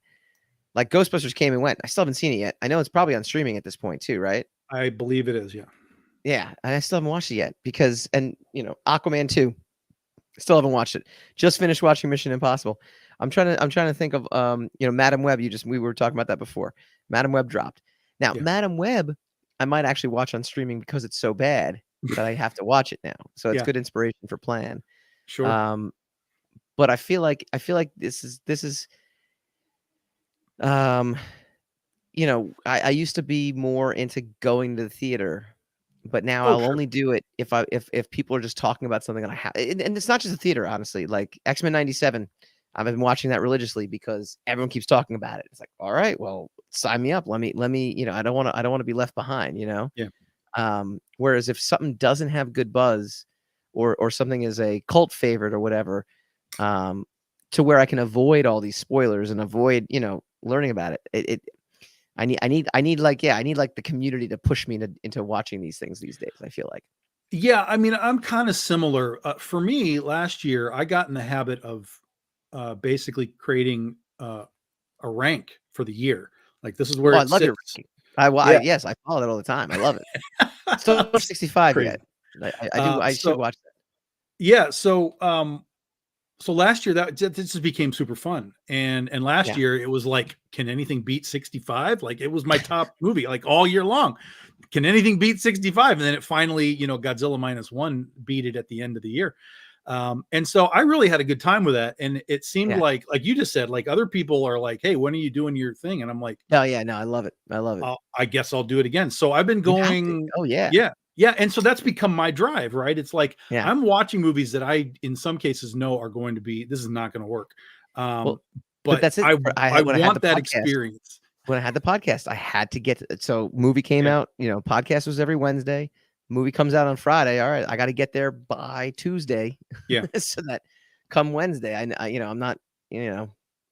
like Ghostbusters came and went, I still haven't seen it yet. I know it's probably on streaming at this point too, right? I believe it is. Yeah. Yeah, and I still haven't watched it yet because, and Aquaman 2, still haven't watched it. Just finished watching Mission Impossible. I'm trying to think of Madam Web. We were talking about that before. Madam Web dropped. Now, Yeah. Madam Web, I might actually watch on streaming because it's so bad that I have to watch it now. So it's good inspiration for Plan. Sure. But I feel like this is I used to be more into going to the theater, but now I'll only do it if people are just talking about something that I have. And it's not just the theater, honestly. Like X-Men 97, I've been watching that religiously because everyone keeps talking about it. It's like, all right, well, sign me up. Let me, I don't want to be left behind, Yeah. Whereas if something doesn't have good buzz or something is a cult favorite or whatever, to where I can avoid all these spoilers and avoid, learning about it. I need like the community to push me into watching these things these days. I feel like. Yeah, I mean, I'm kind of similar. For me, last year, I got in the habit of basically creating a rank for the year. Like this is where I it love your sits. ranking. Yes, I follow that all the time. I love it. Still 65 Crazy. yet. I do. I should watch that. Yeah. So last year that just became super fun. And last year it was like, can anything beat 65? Like it was my top movie, like all year long. Can anything beat 65? And then it finally, Godzilla -1 beat it at the end of the year. And so I really had a good time with that. And it seemed like you just said, like other people are like, hey, when are you doing your thing? And I'm like, oh yeah, no, I love it. I love it. I guess I'll do it again. So I've been going. Oh yeah. Yeah. And so that's become my drive, right? It's like, I'm watching movies that I, in some cases, know are going to be, this is not going to work. But that's it. I want that experience. When I had the podcast, I had to get so movie came out, podcast was every Wednesday. Movie comes out on Friday. All right, I got to get there by Tuesday. Yeah. So that come Wednesday, I'm not,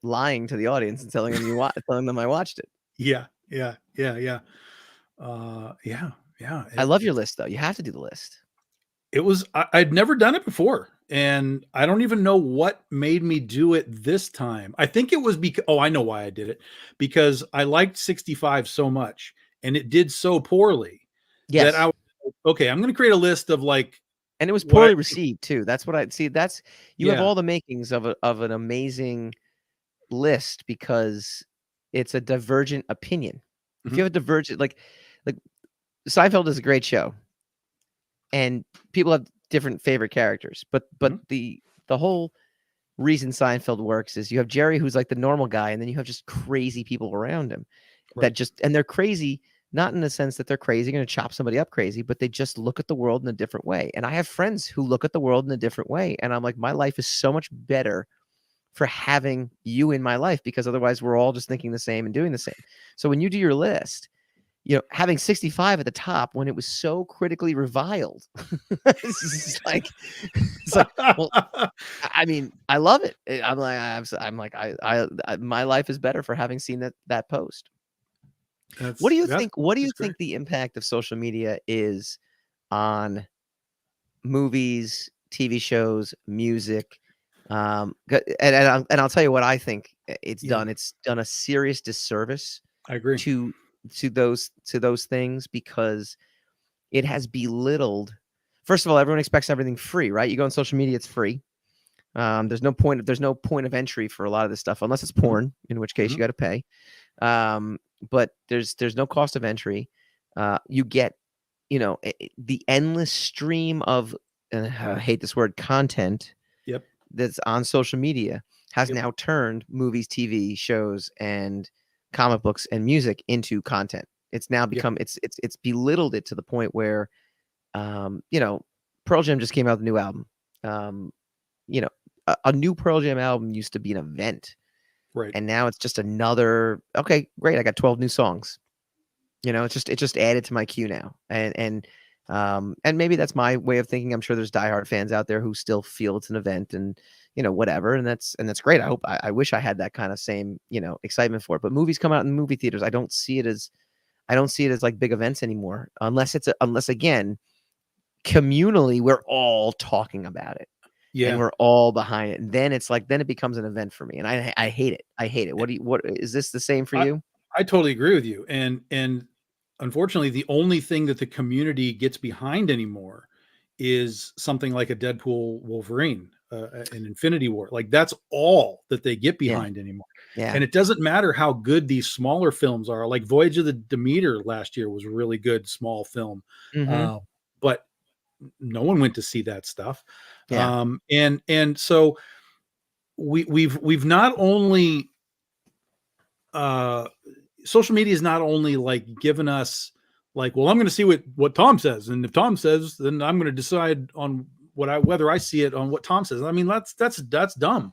lying to the audience and telling them I watched it. Yeah. I love your list though. You have to do the list. It was, I'd never done it before. And I don't even know what made me do it this time. I think it was because, I know why I did it, because I liked 65 so much and it did so poorly that I was like, okay, I'm going to create a list of like, and it was poorly received too. That's what I'd see. That's, you have all the makings of an amazing list because it's a divergent opinion. If you have a divergent, like Seinfeld is a great show and people have different favorite characters, but the whole reason Seinfeld works is you have Jerry, who's like the normal guy, and then you have just crazy people around him and they're crazy, not in the sense that they're crazy, going to chop somebody up crazy, but they just look at the world in a different way. And I have friends who look at the world in a different way. And I'm like, my life is so much better for having you in my life, because otherwise we're all just thinking the same and doing the same. So when you do your list, having 65 at the top when it was so critically reviled, it's like, well, I mean, I love it. I'm like, my life is better for having seen that post. What do you think? What do you think the impact of social media is on movies, TV shows, music? And I'll tell you what I think it's done. It's done a serious disservice. I agree. To those things, because it has belittled. First of all, everyone expects everything free, right? You go on social media, it's free. There's no point of entry for a lot of this stuff, unless it's porn, in which case you got to pay. But there's no cost of entry. You get, the endless stream of, I hate this word, content. Yep. That's on social media has now turned movies, TV shows, and comic books and music into content. It's now become it's belittled it to the point where, Pearl Jam just came out with a new album. A new Pearl Jam album used to be an event, right? And now it's just another. Okay, great. I got 12 new songs. It's just added to my queue now, and maybe that's my way of thinking. I'm sure there's diehard fans out there who still feel it's an event, and whatever, and that's great. I wish I had that kind of same excitement for it. But movies come out in movie theaters. I don't see it as like big events anymore, unless again, communally we're all talking about it. Yeah. and we're all behind it. And then it's like, then it becomes an event for me. And I hate it. I hate it. What is this the same for you? I totally agree with you. And unfortunately, the only thing that the community gets behind anymore is something like a Deadpool Wolverine, an Infinity War. Like that's all that they get behind anymore. Yeah. And it doesn't matter how good these smaller films are. Like Voyage of the Demeter last year was a really good small film. But no one went to see that stuff. Yeah. And so we've not only social media is not only like given us like, well, I'm going to see what Tom says, and if Tom says, then I'm going to decide on whether I see it on what Tom says. I mean, that's dumb.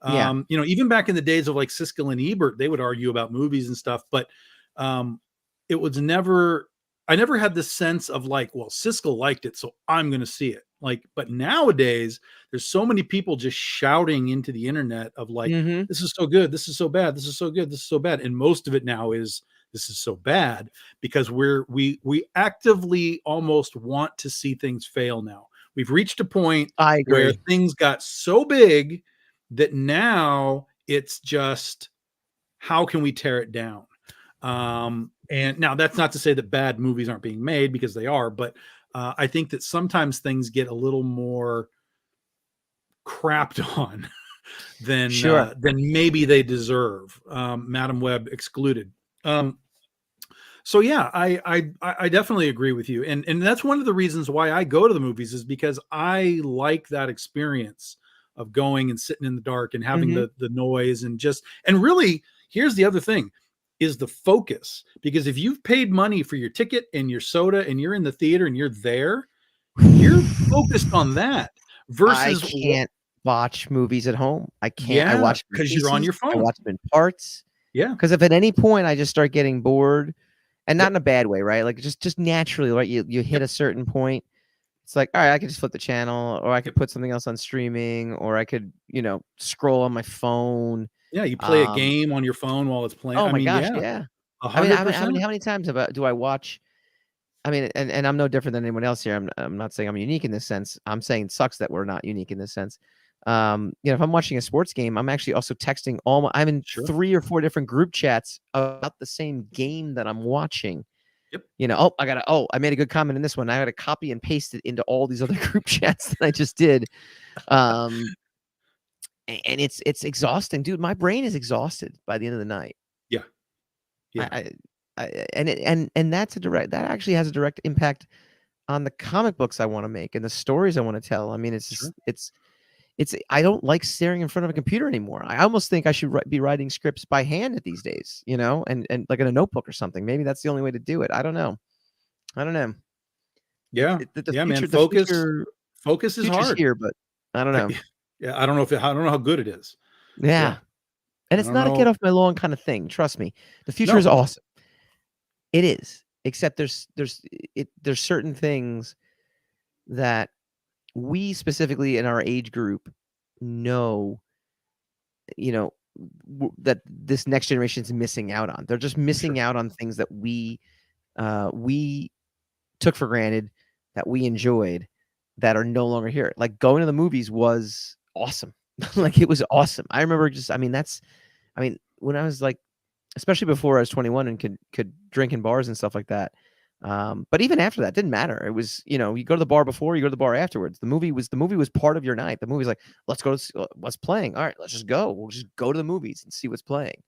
Yeah. You know, even back in the days of like Siskel and Ebert, they would argue about movies and stuff, but it was never. I never had this sense of like, well, Siskel liked it, so I'm going to see it. Like, but nowadays there's so many people just shouting into the internet of like, this is so good, this is so bad, this is so good, this is so bad, and most of it now is this is so bad because we actively almost want to see things fail now. We've reached a point where things got so big that now it's just how can we tear it down? And now that's not to say that bad movies aren't being made, because they are, but I think that sometimes things get a little more crapped on than maybe they deserve. Madam Web excluded. So yeah, I definitely agree with you, and that's one of the reasons why I go to the movies, is because I like that experience of going and sitting in the dark and having the noise and really, here's the other thing. Is the focus, because if you've paid money for your ticket and your soda and you're in the theater and you're there, you're focused on that versus I can't watch movies at home. I can't. Yeah, I watch because you're on your phone. I watch them in parts. Yeah. Because if at any point I just start getting bored, and not in a bad way, right? Like just naturally, right? You hit a certain point. It's like, all right, I could just flip the channel, or I could put something else on streaming, or I could, scroll on my phone. Yeah, you play a game on your phone while it's playing. Oh my gosh, yeah. 100%. How many times do I watch? I mean, and I'm no different than anyone else here. I'm not saying I'm unique in this sense. I'm saying it sucks that we're not unique in this sense. If I'm watching a sports game, I'm actually also texting I'm in 3 or 4 different group chats about the same game that I'm watching. Yep. I made a good comment in this one. I got to copy and paste it into all these other group chats that I just did. And it's exhausting, dude. My brain is exhausted by the end of the night. Yeah. And that actually has a direct impact on the comic books I want to make and the stories I want to tell. I mean, it's I don't like staring in front of a computer anymore. I almost think I should be writing scripts by hand these days, and like in a notebook or something. Maybe that's the only way to do it. I don't know. Yeah. Man. Focus is hard here, but I don't know. Yeah, I don't know how good it is. Yeah. And it's not a get off my lawn kind of thing. Trust me. The future is awesome. It is. Except there's certain things that we specifically in our age group know, that this next generation is missing out on. They're just missing out on things that we took for granted, that we enjoyed, that are no longer here. Like going to the movies was awesome. Like it was awesome. I remember when I was like, especially before I was 21 and could drink in bars and stuff like that. But even after that, didn't matter. It was, you go to the bar before, you go to the bar afterwards. The movie was part of your night. The movie's like, let's go to what's playing. All right, let's just go. We'll just go to the movies and see what's playing.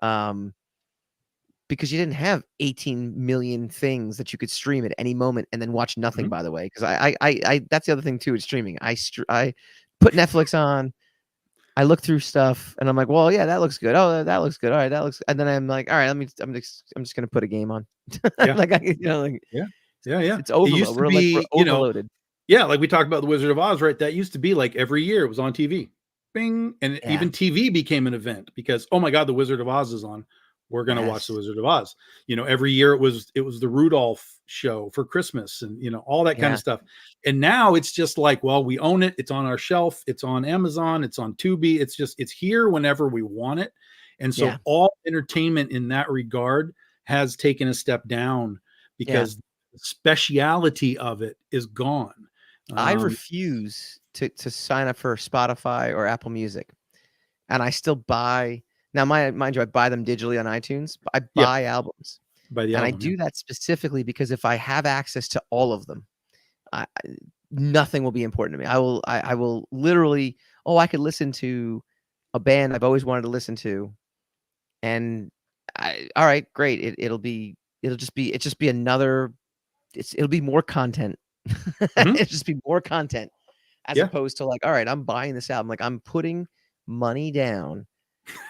Because you didn't have 18 million things that you could stream at any moment and then watch nothing, by the way. Because I that's the other thing too, is streaming. I put Netflix on, I look through stuff and I'm like, well, yeah, that looks good. Oh, that looks good. All right, that looks. And then I'm like, all right, I'm just gonna put a game on. Yeah. Yeah. It's overloaded. We're overloaded. Yeah, like we talked about the Wizard of Oz, right? That used to be like every year it was on TV. Bing, and even TV became an event because oh my God, the Wizard of Oz is on. We're gonna watch the Wizard of Oz. Every year it was the Rudolph show for Christmas and all that kind of stuff. And now it's just like, well, we own it. It's on our shelf. It's on Amazon. It's on Tubi. It's here whenever we want it. And so all entertainment in that regard has taken a step down because the speciality of it is gone. I refuse to sign up for Spotify or Apple Music, and I still buy. Now, mind you, I buy them digitally on iTunes. But I buy albums, I do that specifically because if I have access to all of them, nothing will be important to me. I will literally. Oh, I could listen to a band I've always wanted to listen to, and all right, great. It'll just be another. It'll be more content. It'll just be more content as opposed to like, all right, I'm buying this album. Like I'm putting money down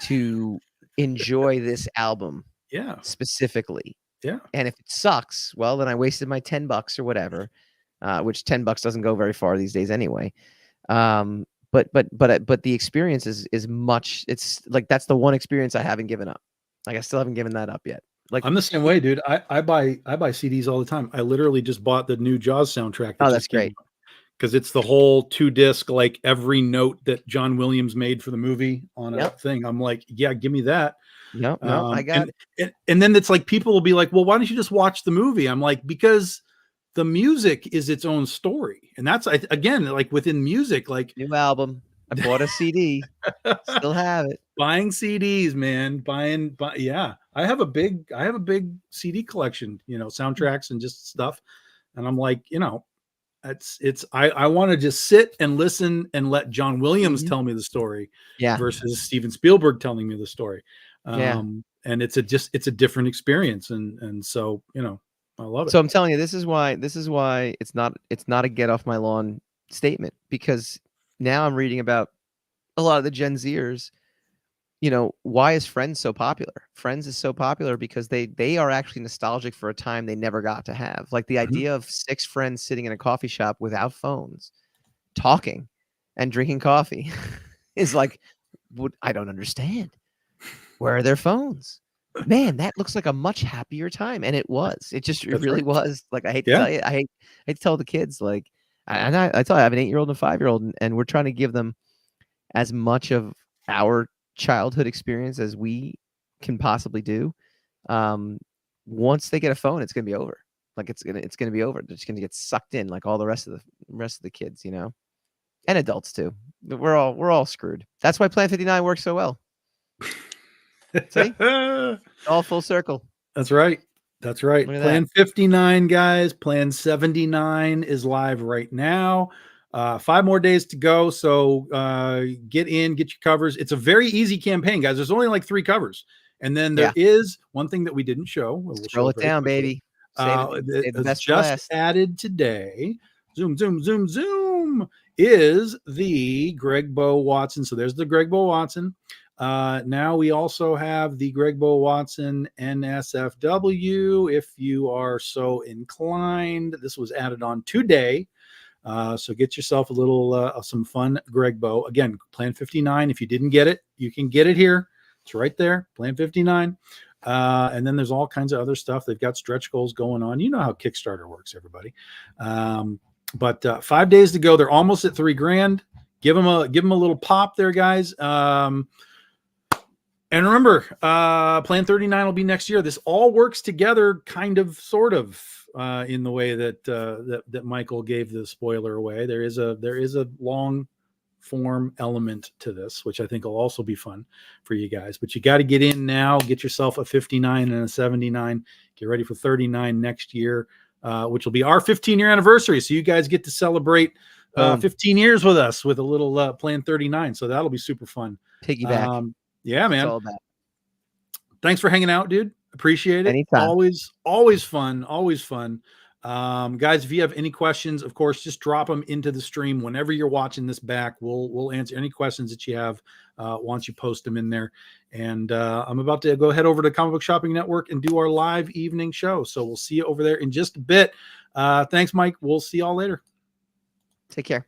to enjoy this album. Specifically. And if it sucks, well, then I wasted my $10 or whatever, which $10 doesn't go very far these days anyway. But the experience is much. It's like that's the one experience I haven't given up. Like I still haven't given that up yet. Like I'm the same way, dude. I buy CDs all the time. I literally just bought the new Jaws soundtrack. That's great. Because it's the whole 2-disc, like every note that John Williams made for the movie on a thing. I'm like, yeah, give me that. No, I got it. And then it's like people will be like, well, why don't you just watch the movie? I'm like, because the music is its own story. And that's again, like within music, like new album. I bought a CD. Still have it. Buying CDs, man. Yeah. I have a big CD collection, soundtracks and just stuff. And I'm like, I want to just sit and listen and let John Williams tell me the story versus Steven Spielberg telling me the story. And it's a different experience. And so, I love it. So I'm telling you, this is why it's not a get off my lawn statement, because now I'm reading about a lot of the Gen Zers. Why is Friends so popular? Friends is so popular because they are actually nostalgic for a time they never got to have. Like the idea of 6 friends sitting in a coffee shop without phones, talking and drinking coffee is like, I don't understand. Where are their phones? Man, that looks like a much happier time. And it was. It really was. Like, I hate to tell you, I hate to tell the kids, like, I tell you, I have an 8-year-old and a 5-year-old, and we're trying to give them as much of our childhood experience as we can possibly do. Once they get a phone, it's gonna be over. Like it's gonna be over. They're just gonna get sucked in like all the rest of the kids, and adults too. We're all screwed. That's why Plan 59 works so well. See, all full circle. That's right. Plan 59, guys. Plan 79 is live right now. 5 more days to go. So get your covers. It's a very easy campaign, guys. There's only like 3 covers. And then there is one thing that we didn't show. We'll scroll it down, baby. It's just added today. Zoom is the Greg Bo Watson. So there's the Greg Bo Watson. Now we also have the Greg Bo Watson NSFW. If you are so inclined, this was added on today. So get yourself a little, some fun Greg Bo. Again, Plan 59. If you didn't get it, you can get it here. It's right there, Plan 59. And then there's all kinds of other stuff. They've got stretch goals going on. You know how Kickstarter works, everybody. But 5 days to go. They're almost at $3,000. Give them a little pop there, guys. And remember, Plan 39 will be next year. This all works together, kind of, sort of, in the way that Michael gave the spoiler away. There is a long form element to this, which I think will also be fun for you guys. But you got to get in now. Get yourself a 59 and a 79. Get ready for 39 next year, which will be our 15-year anniversary. So you guys get to celebrate 15 years with us with a little Plan 39. So that'll be super fun. Piggyback. Yeah, man. Thanks for hanging out, dude. Appreciate it. Anytime. Always fun. Guys, if you have any questions, of course, just drop them into the stream whenever you're watching this back. We'll answer any questions that you have once you post them in there. And I'm about to head over to Comic Book Shopping Network and do our live evening show. So we'll see you over there in just a bit. Thanks, Mike. We'll see y'all later. Take care.